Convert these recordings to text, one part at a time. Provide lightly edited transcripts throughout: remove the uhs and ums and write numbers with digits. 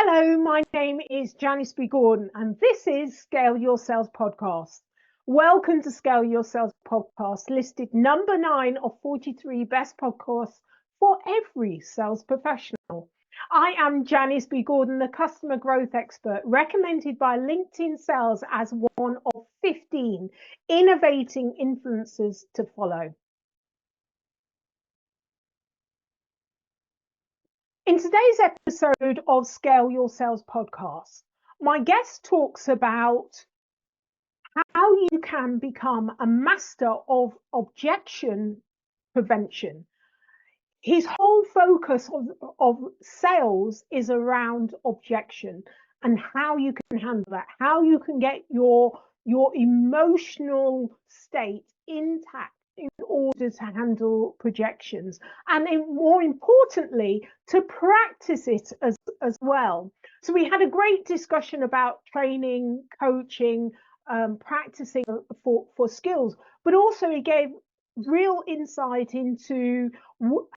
Hello, my name is Janice B. Gordon, and this is Scale Your Sales Podcast. Welcome to Scale Your Sales Podcast, listed number 9 of 43 best podcasts for every sales professional. I am Janice B. Gordon, the customer growth expert, recommended by LinkedIn Sales as one of 15 innovating influencers to follow. In today's episode of Scale Your Sales Podcast, my guest talks about how you can become a master of objection prevention. His whole focus of sales is around objection and how you can handle that, how you can get your emotional state intact in order to handle projections, and more importantly, to practice it as well. So we had a great discussion about training, coaching, practicing for skills, but also he gave real insight into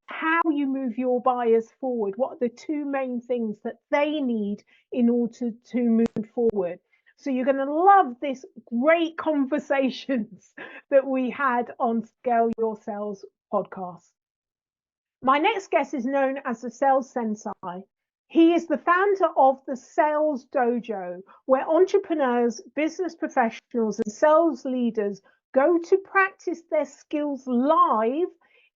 how you move your buyers forward. What are the two main things that they need in order to move forward? So you're going to love this great conversations that we had on Scale Your Sales podcast. My next guest is known as the Sales Sensei. He is the founder of the Sales Dojo, where entrepreneurs, business professionals, and sales leaders go to practice their skills live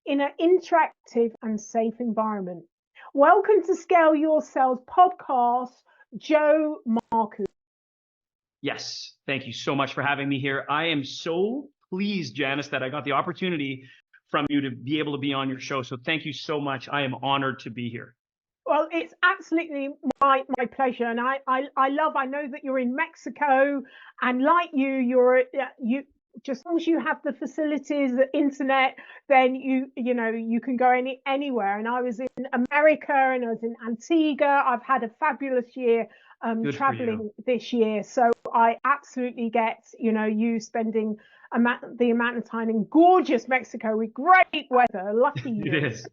in an interactive and safe environment. Welcome to Scale Your Sales podcast, Joe Marcoux. Yes, thank you so much for having me here. I am so pleased, Janice, that I got the opportunity from you to be able to be on your show. So thank you so much. I am honored to be here. Well, it's absolutely my pleasure. And I know that you're in Mexico, and like you just as long as you have the facilities, the internet, then you can go anywhere. And I was in America and I was in Antigua. I've had a fabulous year traveling this year. So I absolutely get, you spending the amount of time in gorgeous Mexico with great weather. Lucky you. It is.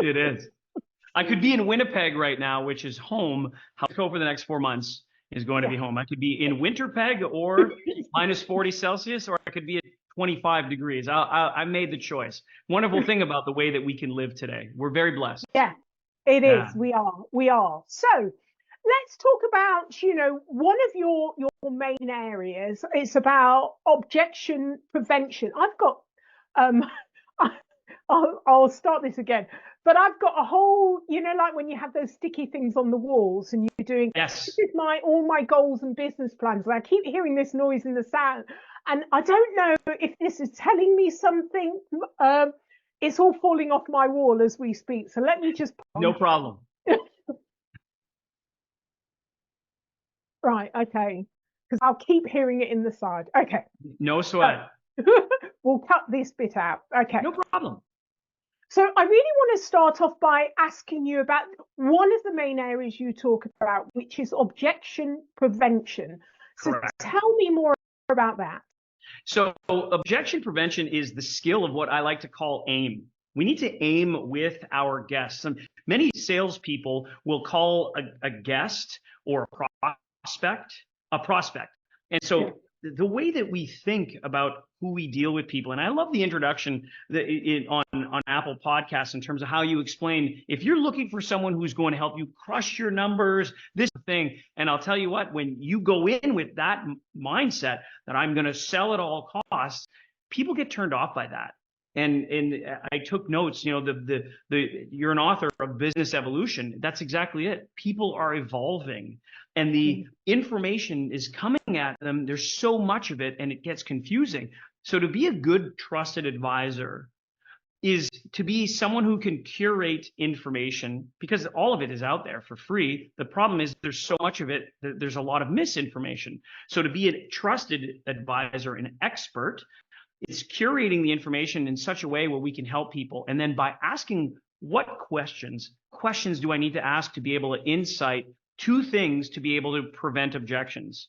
It is. I could be in Winnipeg right now, which is home. However, for the next 4 months is going to be home. I could be in Winterpeg or minus 40 Celsius, or I could be at 25 degrees. I made the choice. Wonderful thing about the way that we can live today. We're very blessed. Yeah, it is. We are. So let's talk about, one of your main areas. It's about objection prevention. I've got, I'll start this again. But I've got a whole, like when you have those sticky things on the walls and you're doing, yes, this is all my goals and business plans. And I keep hearing this noise in the sound. And I don't know if this is telling me something. It's all falling off my wall as we speak. So let me just. No problem. Right. Okay. Because I'll keep hearing it in the side. Okay. No sweat. We'll cut this bit out. Okay. No problem. So I really want to start off by asking you about one of the main areas you talk about, which is objection prevention. So Correct. Tell me more about that. So objection prevention is the skill of what I like to call aim. We need to aim with our guests. Many salespeople will call a guest or a prospect. And so the way that we think about who we deal with people, and I love the introduction on Apple Podcasts in terms of how you explain, if you're looking for someone who's going to help you crush your numbers, this thing, and I'll tell you what, when you go in with that mindset that I'm going to sell at all costs, people get turned off by that. And I took notes, you're an author of Business Evolution. That's exactly it. People are evolving and the information is coming at them. There's so much of it and it gets confusing. So to be a good trusted advisor is to be someone who can curate information, because all of it is out there for free. The problem is there's so much of it that there's a lot of misinformation. So to be a trusted advisor, an expert, it's curating the information in such a way where we can help people. And then by asking what questions do I need to ask to be able to insight two things to be able to prevent objections.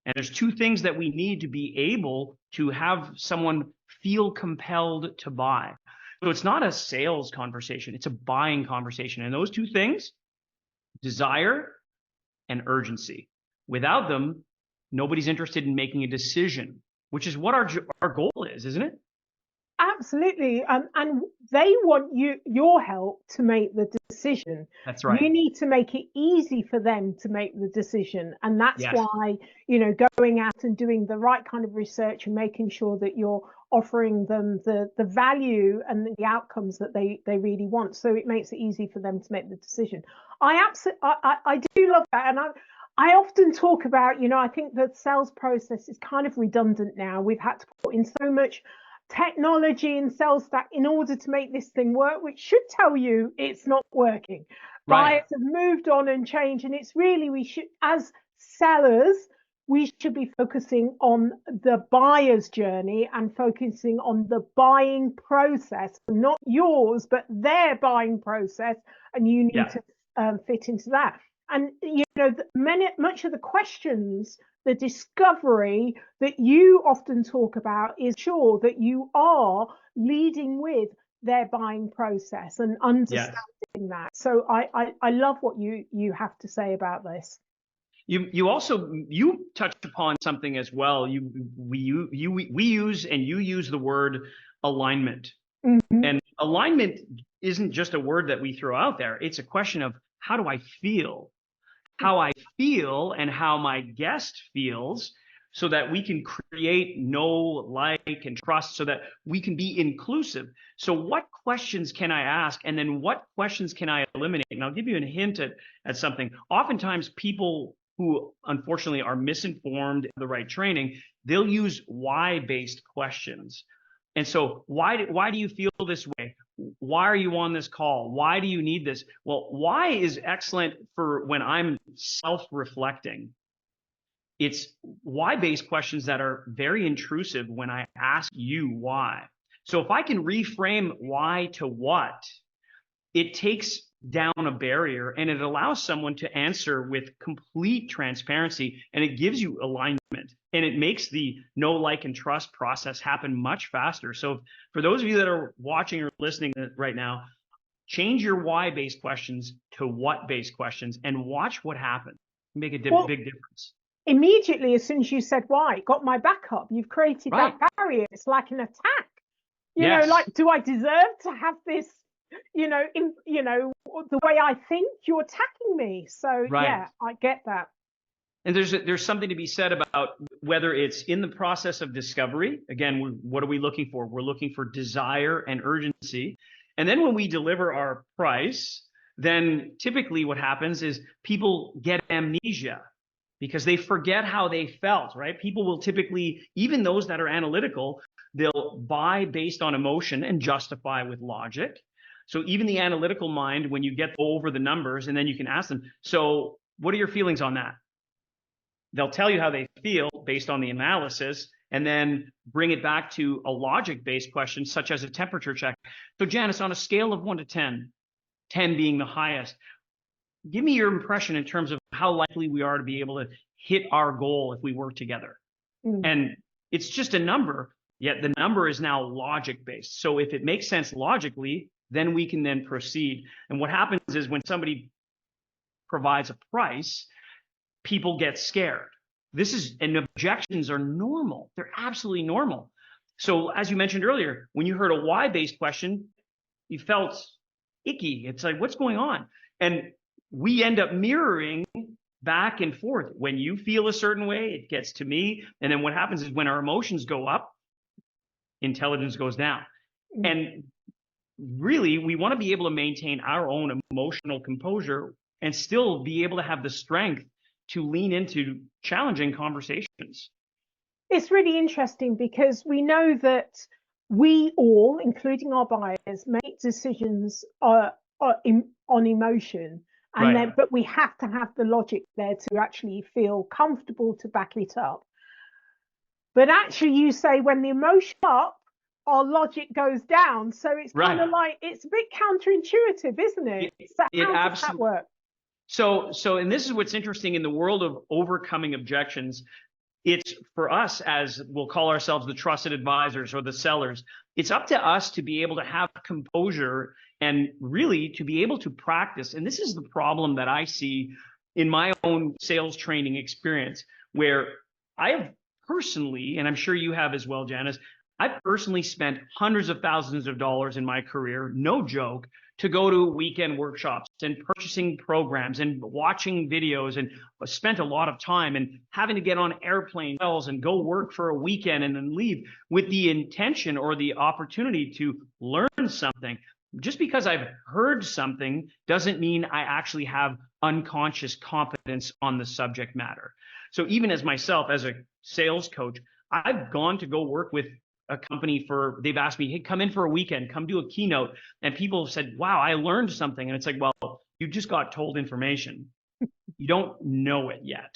And there's two things that we need to be able to have someone feel compelled to buy. So it's not a sales conversation, it's a buying conversation. And those two things, desire and urgency. Without them, nobody's interested in making a decision, which is what our goal is, isn't it? Absolutely. And they want your help to make the decision. That's right. You need to make it easy for them to make the decision. And that's Yes. why, going out and doing the right kind of research and making sure that you're offering them the value and the outcomes that they really want. So it makes it easy for them to make the decision. I do love that. And I often talk about, I think the sales process is kind of redundant now. We've had to put in so much technology and sales stack in order to make this thing work, which should tell you it's not working. Right. Buyers have moved on and changed, and it's really, we should, as sellers, we should be focusing on the buyer's journey and focusing on the buying process, not yours, but their buying process, and you need to fit into that. And much of the questions, the discovery that you often talk about is sure that you are leading with their buying process and understanding that. So I love what you have to say about this. You also touched upon something as well. We use and you use the word alignment. Mm-hmm. And alignment isn't just a word that we throw out there. It's a question of how do I feel? How I feel and how my guest feels, so that we can create know, like, and trust, so that we can be inclusive. So what questions can I ask? And then what questions can I eliminate? And I'll give you a hint at something. Oftentimes people who unfortunately are misinformed, the right training, they'll use why-based questions. And so why do you feel this way? Why are you on this call? Why do you need this? Well, why is excellent for when I'm self-reflecting. It's why-based questions that are very intrusive when I ask you why. So if I can reframe why to what, it takes down a barrier and it allows someone to answer with complete transparency, and it gives you alignment. And it makes the know, like, and trust process happen much faster. So for those of you that are watching or listening right now, change your why-based questions to what-based questions and watch what happens. Make a big difference. Immediately, as soon as you said why, got my back up. You've created that barrier. It's like an attack. You know, like, do I deserve to have this? The way I think, you're attacking me. So yeah, I get that. And there's something to be said about whether it's in the process of discovery. Again, what are we looking for? We're looking for desire and urgency. And then when we deliver our price, then typically what happens is people get amnesia because they forget how they felt, right? People will typically, even those that are analytical, they'll buy based on emotion and justify with logic. So even the analytical mind, when you get over the numbers, and then you can ask them, so what are your feelings on that? They'll tell you how they feel based on the analysis, and then bring it back to a logic-based question, such as a temperature check. So Janice, on a scale of 1 to 10, 10 being the highest, give me your impression in terms of how likely we are to be able to hit our goal if we work together. And it's just a number, yet the number is now logic-based. So if it makes sense logically, then we can then proceed. And what happens is when somebody provides a price, people get scared. And objections are normal. They're absolutely normal. So as you mentioned earlier, when you heard a why-based question, you felt icky. It's like, what's going on? And we end up mirroring back and forth. When you feel a certain way, it gets to me. And then what happens is when our emotions go up, intelligence goes down. And really, we want to be able to maintain our own emotional composure and still be able to have the strength to lean into challenging conversations. It's really interesting because we know that we all, including our buyers, make decisions on emotion, and then, but we have to have the logic there to actually feel comfortable to back it up. But actually, you say when the emotion up, our logic goes down. So it's kind of like, it's a bit counterintuitive, isn't it? So how does that work? So, and this is what's interesting in the world of overcoming objections. It's for us, as we'll call ourselves the trusted advisors or the sellers, it's up to us to be able to have composure and really to be able to practice. And this is the problem that I see in my own sales training experience where I have personally, and I'm sure you have as well, Janice, I've personally spent hundreds of thousands of dollars in my career, no joke, to go to weekend workshops and purchasing programs and watching videos, and spent a lot of time and having to get on airplanes and go work for a weekend and then leave with the intention or the opportunity to learn something. Just because I've heard something doesn't mean I actually have unconscious competence on the subject matter. So even as myself, as a sales coach, I've gone to go work with a company they've asked me, hey, come in for a weekend, come do a keynote. And people have said, wow, I learned something. And it's like, well, you just got told information. You don't know it yet.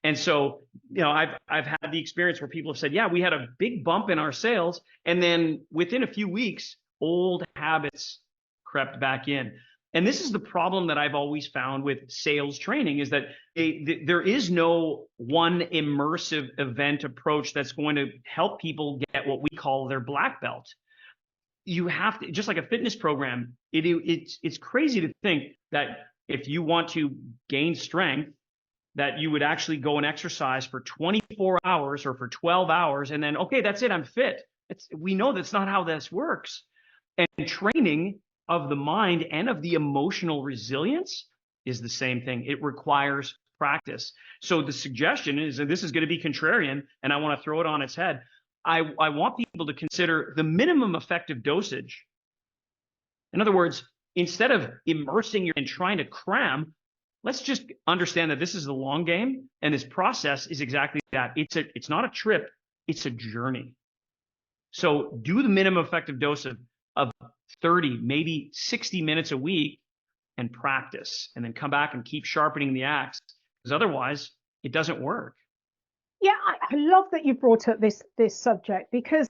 And so, I've had the experience where people have said, yeah, we had a big bump in our sales. And then within a few weeks, old habits crept back in. And this is the problem that I've always found with sales training, is that there is no one immersive event approach that's going to help people get what we call their black belt. You have to, just like a fitness program, it's crazy to think that if you want to gain strength, that you would actually go and exercise for 24 hours or for 12 hours and then, okay, that's it, I'm fit. We know that's not how this works. And training of the mind and of the emotional resilience is the same thing. It requires practice. So the suggestion is, and this is going to be contrarian, and I want to throw it on its head, I want people to consider the minimum effective dosage. In other words, instead of immersing and trying to cram, let's just understand that this is the long game, and this process is exactly that. It's not a trip, it's a journey. So do the minimum effective dose of 30, maybe 60 minutes a week, and practice, and then come back and keep sharpening the axe, because otherwise it doesn't work. Yeah, I love that you brought up this subject, because,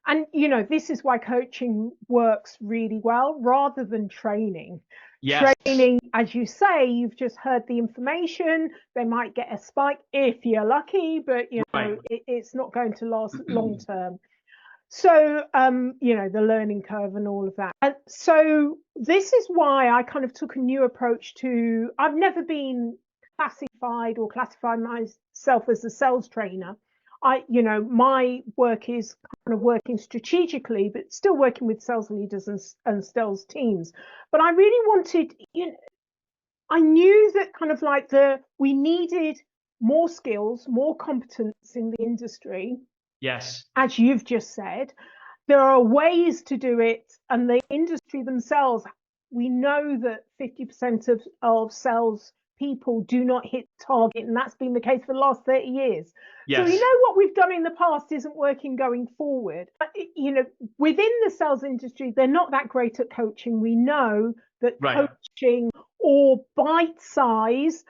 and this is why coaching works really well rather than training. Yes. Training, as you say, you've just heard the information. They might get a spike if you're lucky, but Right. it's not going to last long term. So, the learning curve and all of that. And so this is why I kind of took a new approach to, I've never been classified myself as a sales trainer. My work is kind of working strategically, but still working with sales leaders and sales teams. But I really wanted, I knew that kind of like we needed more skills, more competence in the industry. Yes. As you've just said, there are ways to do it, and the industry themselves, we know that 50% of sales people do not hit target, and that's been the case for the last 30 years. Yes. So we know what we've done in the past isn't working going forward. Within the sales industry, they're not that great at coaching. We know that coaching or bite-size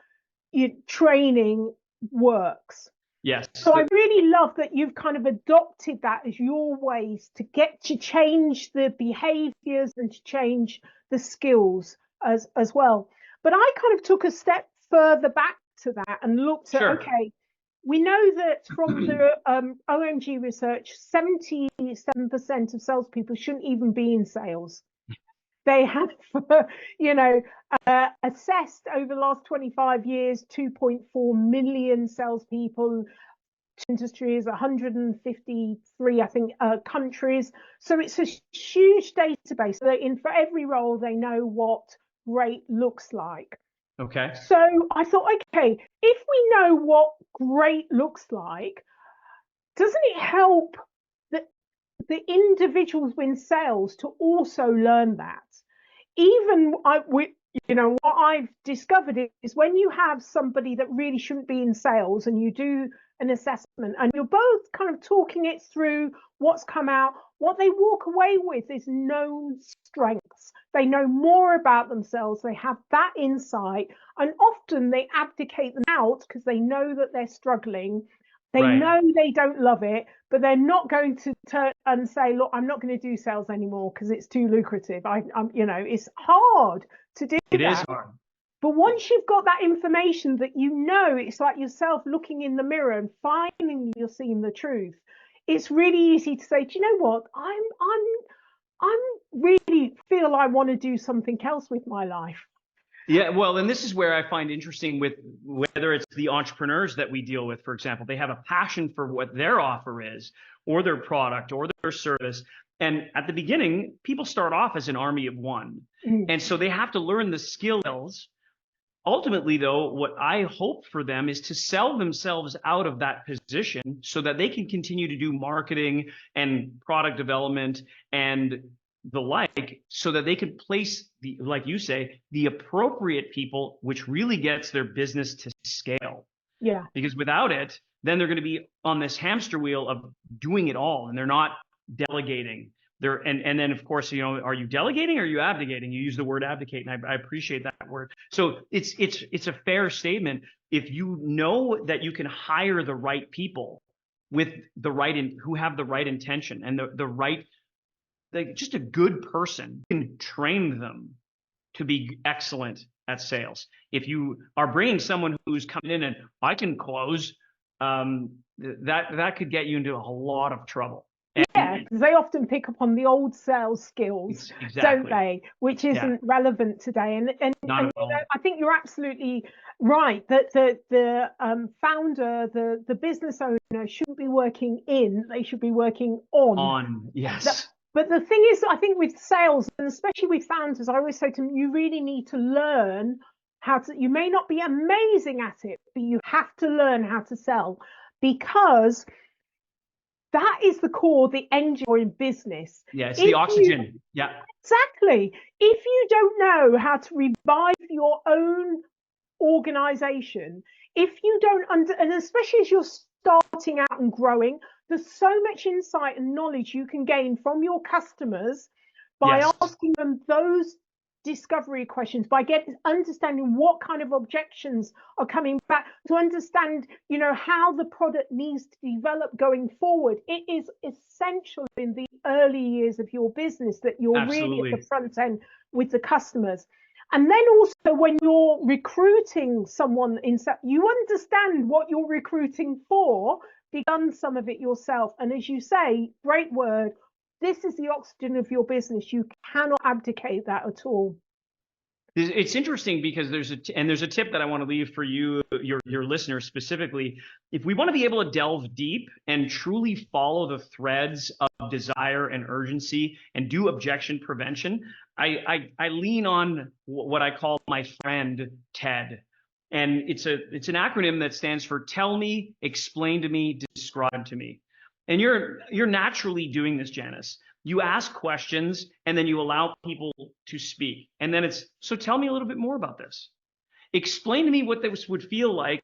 training works. Yes. So I really love that you've kind of adopted that as your ways to change the behaviors and to change the skills as well. But I kind of took a step further back to that and looked at, okay, we know that from the OMG research, 77% of salespeople shouldn't even be in sales. They have, assessed over the last 25 years, 2.4 million salespeople. Industry is 153, I think, countries. So it's a huge database. So for every role, they know what great looks like. Okay. So I thought, okay, if we know what great looks like, doesn't it help the individuals in sales to also learn that? Even what I've discovered is when you have somebody that really shouldn't be in sales and you do an assessment and you're both kind of talking it through what's come out, what they walk away with is known strengths. They know more about themselves. They have that insight, and often they abdicate them out because they know that they're struggling. They know they don't love it, but they're not going to turn and say, look, I'm not going to do sales anymore because it's too lucrative. It's hard to do that. It is hard. But once you've got that information that it's like yourself looking in the mirror and finally you're seeing the truth. It's really easy to say, do you know what? I'm really feel I want to do something else with my life. Yeah, well, and this is where I find interesting with whether it's the entrepreneurs that we deal with, for example, they have a passion for what their offer is, or their product, or their service. And at the beginning, people start off as an army of one. Mm. And so they have to learn the skills. Ultimately, though, what I hope for them is to sell themselves out of that position so that they can continue to do marketing and product development and the like, so that they can place the, like you say, the appropriate people, which really gets their business to scale. Yeah. Because without it, then they're going to be on this hamster wheel of doing it all, and they're not delegating. And then of course, are you delegating or are you abdicating? You use the word abdicate, and I appreciate that word. So it's a fair statement. If you know that you can hire the right people with the right who have the right intention and the right, like, just a good person, you can train them to be excellent at sales. If you are bringing someone who's coming in and I can close, that could get you into a lot of trouble. Yeah, because they often pick up on the old sales skills, Exactly. don't they? Which isn't relevant today. And Not at all. I think you're absolutely right that the founder, the business owner shouldn't be working in, they should be working on. Yes. But the thing is, I think with sales, and especially with founders, I always say to them, you really need to learn how to, you may not be amazing at it, but you have to learn how to sell, because that is the core, the engine in business. Yeah, it's the oxygen. Yeah. Exactly. If you don't know how to revive your own organization, if you don't and especially as you're starting out and growing, there's so much insight and knowledge you can gain from your customers by asking them those discovery questions, by understanding what kind of objections are coming back, to understand how the product needs to develop going forward. It is essential in the early years of your business that you're really at the front end with the customers. And then also when you're recruiting someone, you understand what you're recruiting for, done some of it yourself. And as you say, great word, this is the oxygen of your business. You cannot abdicate that at all. It's interesting because there's a tip that I want to leave for you, your listeners specifically. If we want to be able to delve deep and truly follow the threads of desire and urgency and do objection prevention, I lean on what I call my friend TED. And it's an acronym that stands for tell me, explain to me, describe to me. And you're naturally doing this, Janice. You ask questions and then you allow people to speak. And then so tell me a little bit more about this. Explain to me what this would feel like.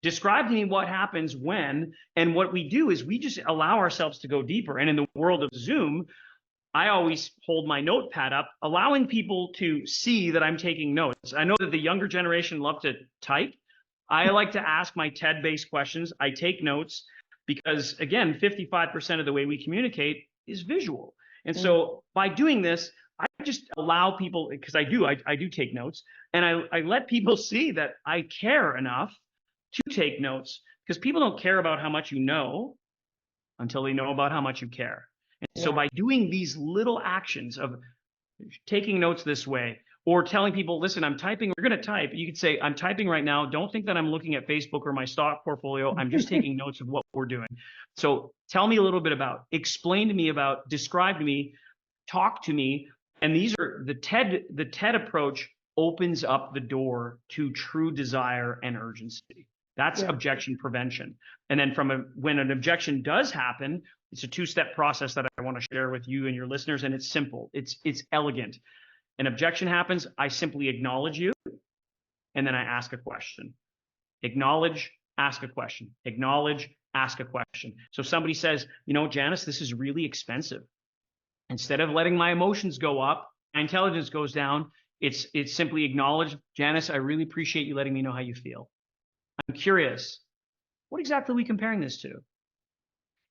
Describe to me what happens when. And what we do is we just allow ourselves to go deeper. And in the world of Zoom, I always hold my notepad up, allowing people to see that I'm taking notes. I know that the younger generation love to type. I like to ask my TED-based questions. I take notes because, again, 55% of the way we communicate is visual. And so by doing this, I just allow people, because I do take notes, and I let people see that I care enough to take notes, because people don't care about how much you know until they know about how much you care. And so by doing these little actions of taking notes this way, or telling people, listen, I'm typing, we're going to type. You could say, I'm typing right now. Don't think that I'm looking at Facebook or my stock portfolio. I'm just taking notes of what we're doing. So tell me a little bit about, explain to me about, describe to me, talk to me. And these are the TED approach opens up the door to true desire and urgency. That's objection prevention. And then when an objection does happen, it's a two-step process that I want to share with you and your listeners. And it's simple. It's elegant. An objection happens, I simply acknowledge you, and then I ask a question. Acknowledge, ask a question. Acknowledge, ask a question. So somebody says, Janice, this is really expensive. Instead of letting my emotions go up, my intelligence goes down. It's simply acknowledge, Janice, I really appreciate you letting me know how you feel. I'm curious, what exactly are we comparing this to?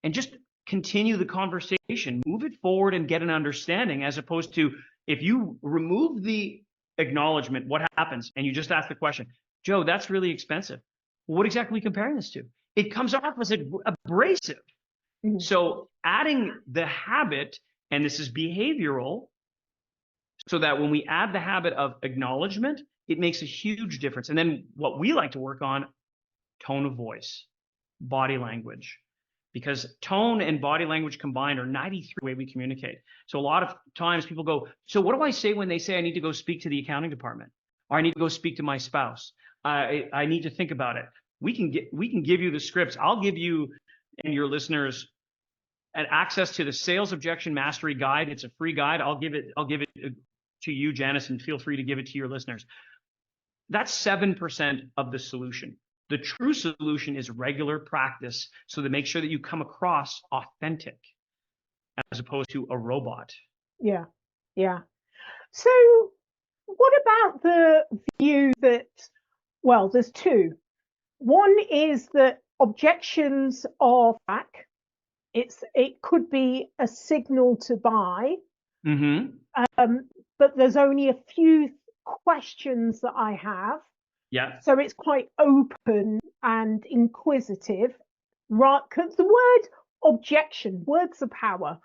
And just continue the conversation, move it forward and get an understanding, as opposed to, if you remove the acknowledgement, what happens? And you just ask the question, Joe, that's really expensive. What exactly are we comparing this to? It comes off as abrasive. So adding the habit, and this is behavioral, so that when we add the habit of acknowledgement, it makes a huge difference. And then what we like to work on, tone of voice, body language, because tone and body language combined are 93 way we communicate. So a lot of times people go, so what do I say when they say I need to go speak to the accounting department, or I need to go speak to my spouse? I need to think about it. We can give you the scripts. I'll give you and your listeners an access to the Sales Objection Mastery Guide. It's a free guide. I'll give it to you, Janice, and feel free to give it to your listeners. That's 7% of the solution. The true solution is regular practice, so to make sure that you come across authentic as opposed to a robot. Yeah, yeah. So what about the view that, well, there's two. One is that objections are back. It could be a signal to buy, but there's only a few questions that I have. Yeah. So it's quite open and inquisitive, right? Because the word objection, words of power.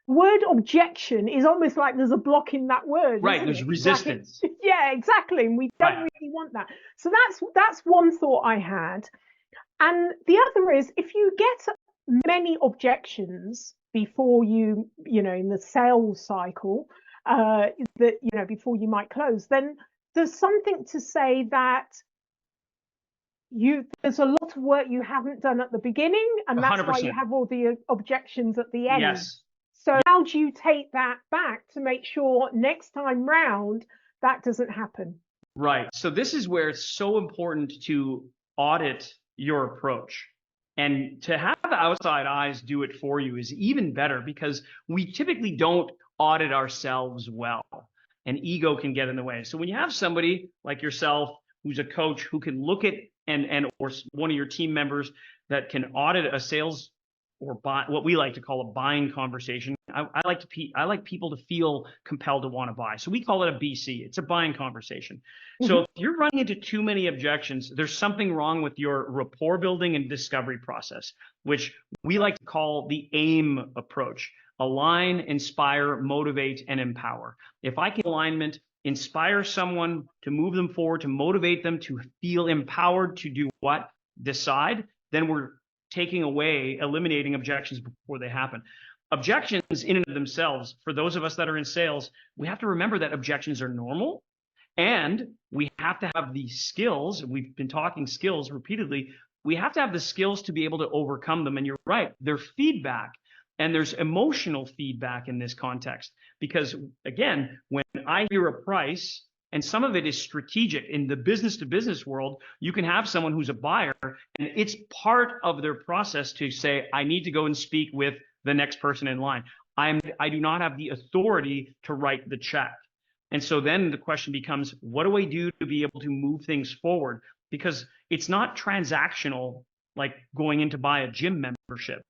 Word objection is almost like there's a block in that word. Right, there's resistance. Like yeah, exactly. And we don't really want that. So that's one thought I had. And the other is, if you get many objections before you know, in the sales cycle, that, you know, before you might close, then there's something to say that there's a lot of work you haven't done at the beginning, and that's 100%. Why you have all the objections at the end. Yes. So how do you take that back to make sure next time round that doesn't happen? Right. So this is where it's so important to audit your approach. And to have outside eyes do it for you is even better, because we typically don't audit ourselves well, and ego can get in the way. So when you have somebody like yourself who's a coach who can look at or one of your team members that can audit a sales or what we like to call a buying conversation, I like people to feel compelled to want to buy. So we call it a BC. It's a buying conversation. So if you're running into too many objections, there's something wrong with your rapport building and discovery process, which we like to call the AIM approach: align, inspire, motivate, and empower. If I can alignment, inspire someone to move them forward, to motivate them to feel empowered to do what? Decide, then we're eliminating objections before they happen. Objections in and of themselves, for those of us that are in sales, we have to remember that objections are normal, and we have to have the skills. We've been talking skills repeatedly. We have to have the skills to be able to overcome them. And you're right, they're feedback, and there's emotional feedback in this context. Because again, when I hear a price, and some of it is strategic. In the business-to-business world, you can have someone who's a buyer, and it's part of their process to say, I need to go and speak with the next person in line. I do not have the authority to write the check. And so then the question becomes, what do I do to be able to move things forward? Because it's not transactional, like going in to buy a gym membership.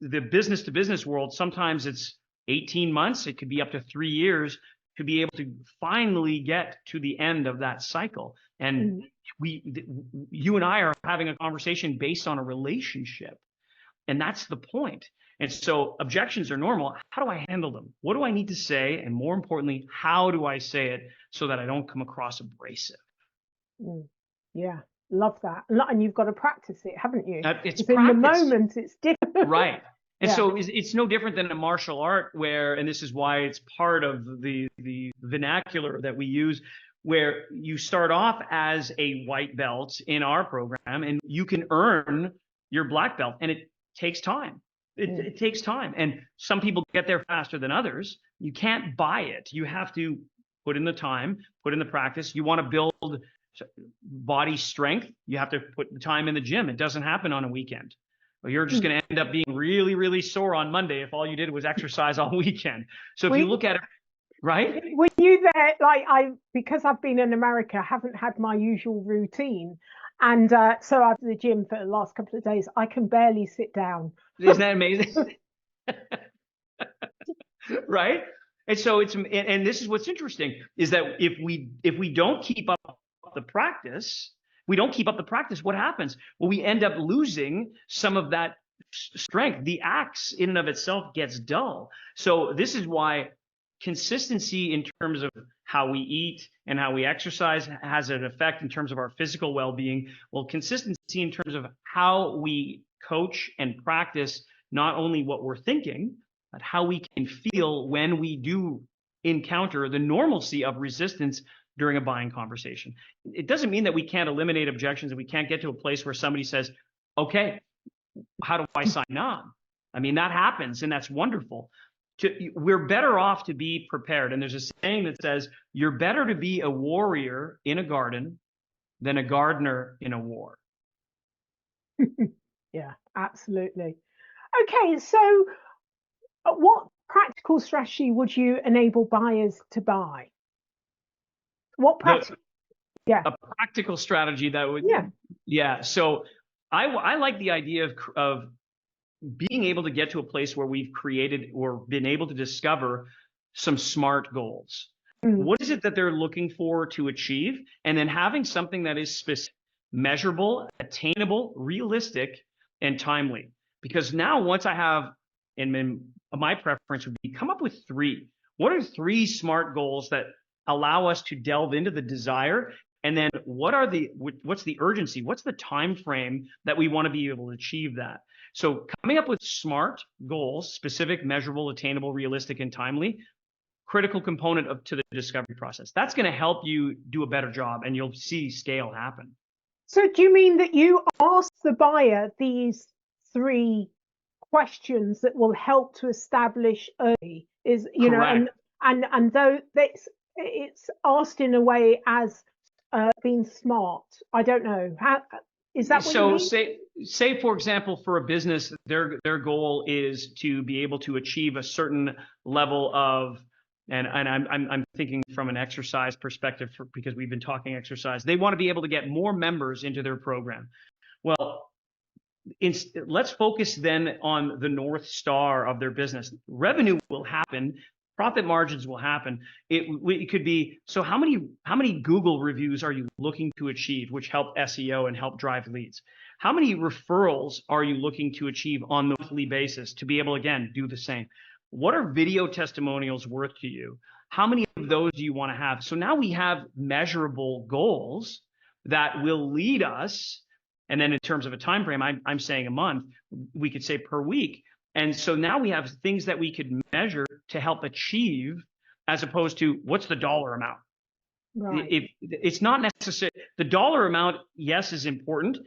The business-to-business world, sometimes it's 18 months. It could be up to 3 years to be able to finally get to the end of that cycle. And you and I are having a conversation based on a relationship. And that's the point. And so objections are normal. How do I handle them? What do I need to say? And more importantly, how do I say it so that I don't come across abrasive? Yeah, love that. And you've got to practice it, haven't you? It's in the moment, it's different. Right. And so it's no different than a martial art where, and this is why it's part of the vernacular that we use, where you start off as a white belt in our program, and you can earn your black belt, and it takes time. It takes time. And some people get there faster than others. You can't buy it. You have to put in the time, put in the practice. You want to build body strength, you have to put the time in the gym. It doesn't happen on a weekend. You're just going to end up being really, really sore on Monday if all you did was exercise all weekend. So if you look at it, right? Were you there? Like because I've been in America, haven't had my usual routine. And so after the gym for the last couple of days, I can barely sit down. Isn't that amazing? Right? And so and this is what's interesting, is that if we don't keep up the practice, what happens? Well, we end up losing some of that strength. The axe in and of itself gets dull. So this is why consistency in terms of how we eat and how we exercise has an effect in terms of our physical well-being. Well, consistency in terms of how we coach and practice not only what we're thinking, but how we can feel when we do encounter the normalcy of resistance during a buying conversation. It doesn't mean that we can't eliminate objections and we can't get to a place where somebody says, okay, how do I sign on? I mean, that happens and that's wonderful. We're better off to be prepared. And there's a saying that says, you're better to be a warrior in a garden than a gardener in a war. Yeah, absolutely. Okay, so what practical strategy would you enable buyers to buy? What practical? Yeah, a practical strategy that would. Yeah. So I like the idea of being able to get to a place where we've created or been able to discover some SMART goals. What is it that they're looking for to achieve? And then having something that is specific, measurable, attainable, realistic, and timely. Because now once I have, and my preference would be come up with 3. What are 3 SMART goals that allow us to delve into the desire? And then what's the urgency? What's the time frame that we want to be able to achieve that? So coming up with SMART goals, specific, measurable, attainable, realistic, and timely, critical component to the discovery process. That's going to help you do a better job and you'll see scale happen. So do you mean that you ask the buyer these 3 questions that will help to establish early and though it's asked in a way as being smart. I don't know. How is that what you mean? Say for example, for a business, their goal is to be able to achieve a certain level of, and I'm thinking from an exercise perspective because we've been talking exercise. They want to be able to get more members into their program. Well, let's focus then on the North Star of their business. Revenue will happen. Profit margins will happen. It could be, so how many Google reviews are you looking to achieve, which help SEO and help drive leads? How many referrals are you looking to achieve on the monthly basis to be able, again, do the same? What are video testimonials worth to you? How many of those do you want to have? So now we have measurable goals that will lead us. And then in terms of a time frame, I'm saying a month, we could say per week. And so now we have things that we could measure to help achieve, as opposed to what's the dollar amount. Right. It's not necessary. The dollar amount, yes, is important.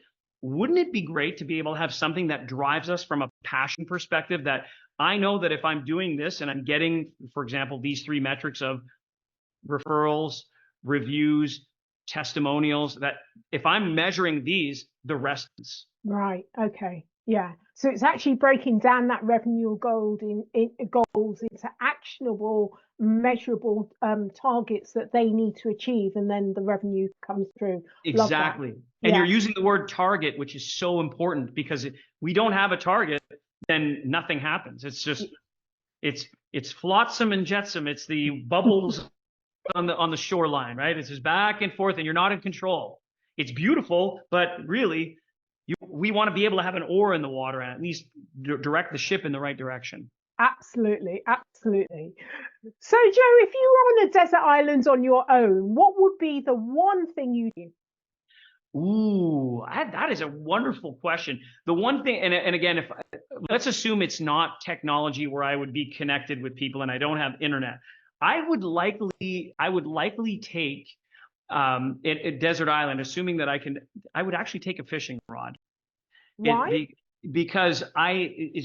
Wouldn't it be great to be able to have something that drives us from a passion perspective, that I know that if I'm doing this and I'm getting, for example, these 3 metrics of referrals, reviews, testimonials, that if I'm measuring these, the rest is. Right. Okay. Yeah. So it's actually breaking down that revenue goals into actionable, measurable targets that they need to achieve, and then the revenue comes through. Exactly. And you're using the word target, which is so important, because if we don't have a target, then nothing happens. It's just, it's flotsam and jetsam. It's the bubbles on the shoreline, right? It's just back and forth and you're not in control. It's beautiful, but really we want to be able to have an oar in the water and at least direct the ship in the right direction. Absolutely. Absolutely. So Joe, if you were on a desert island on your own, what would be the one thing you do? Ooh, that is a wonderful question. The one thing, and again, let's assume it's not technology where I would be connected with people and I don't have internet. I would likely take a desert island, assuming that I would actually take a fishing rod. Why? Because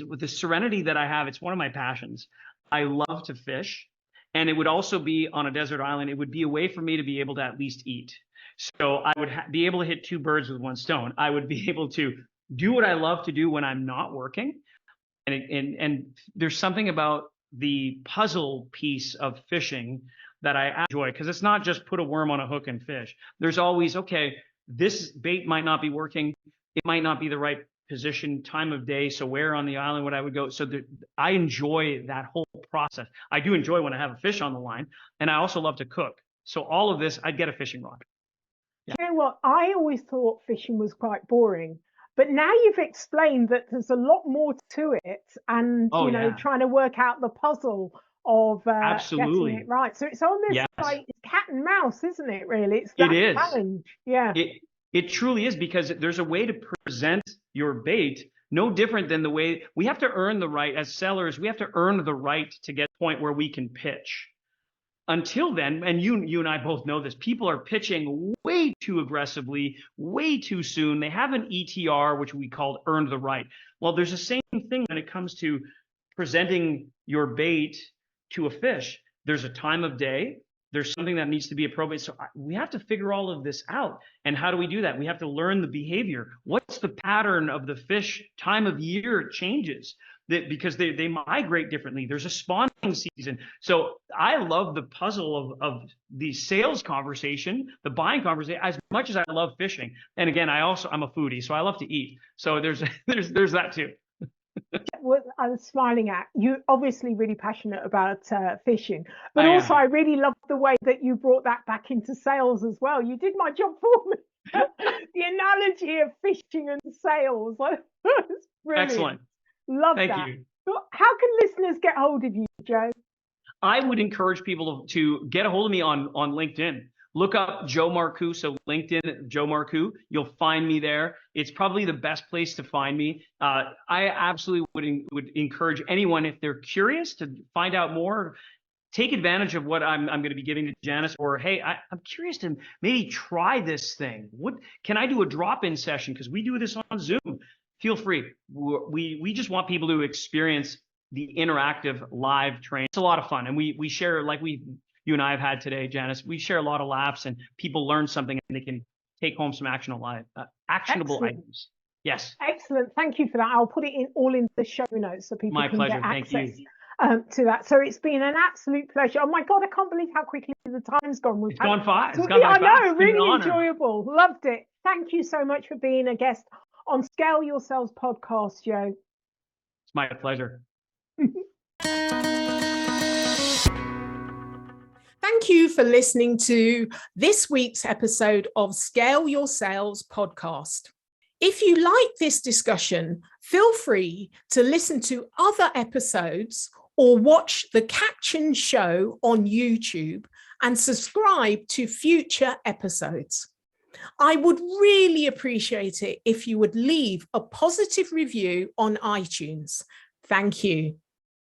with the serenity that I have, it's one of my passions. I love to fish, and it would also be on a desert island. It would be a way for me to be able to at least eat. So I would be able to hit 2 birds with 1 stone. I would be able to do what I love to do when I'm not working. And there's something about the puzzle piece of fishing that I enjoy, because it's not just put a worm on a hook and fish. There's always, okay, this bait might not be working. It might not be the right position, time of day. So where on the island would I would go? So I enjoy that whole process. I do enjoy when I have a fish on the line, and I also love to cook. So all of this, I'd get a fishing rod. Yeah. You know what? I always thought fishing was quite boring, but now you've explained that there's a lot more to it, and trying to work out the puzzle of getting Absolutely. it right. So it's almost Yes, like it's cat and mouse, isn't it, really? It's it that is. challenge. Yeah. It truly is, because there's a way to present your bait no different than the way we have to earn the right as sellers. We have to earn the right to get to the point where we can pitch. Until then, and you and I both know this, people are pitching way too aggressively, way too soon. They have an ETR, which we call earned the right. Well, there's the same thing when it comes to presenting your bait to a fish. There's a time of day. There's something that needs to be appropriate. So we have to figure all of this out. And how do we do that? We have to learn the behavior. What's the pattern of the fish? Time of year changes because they migrate differently. There's a spawning season. So I love the puzzle of the sales conversation, the buying conversation, as much as I love fishing. And again, I'm a foodie, so I love to eat. So there's that too. What I was smiling at, you obviously really passionate about fishing, but also I really love the way that you brought that back into sales as well. You did my job for me. The analogy of fishing and sales. It's brilliant. Excellent. Love that. Thank you. How can listeners get hold of you, Joe? I would encourage people to get a hold of me on LinkedIn. Look up Joe Marcoux. So LinkedIn, Joe Marcoux, you'll find me there. It's probably the best place to find me. I absolutely would encourage anyone, if they're curious to find out more, take advantage of what I'm going to be giving to Janice, or, hey, I'm curious to maybe try this thing. What can I do a drop-in session? Because we do this on Zoom. Feel free. We just want people to experience the interactive live training. It's a lot of fun. And we share, like you and I have had today, Janice, we share a lot of laughs, and people learn something and they can take home some actionable items. Yes. Excellent. Thank you for that. I'll put it all in the show notes so people can get access to that. So it's been an absolute pleasure. Oh my God, I can't believe how quickly the time's gone. It's gone fast. I know, really enjoyable. Loved it. Thank you so much for being a guest on Scale Your Sales podcast, Joe. It's my pleasure. Thank you for listening to this week's episode of Scale Your Sales podcast. If you like this discussion, feel free to listen to other episodes or watch the captioned show on YouTube and subscribe to future episodes. I would really appreciate it if you would leave a positive review on iTunes. Thank you.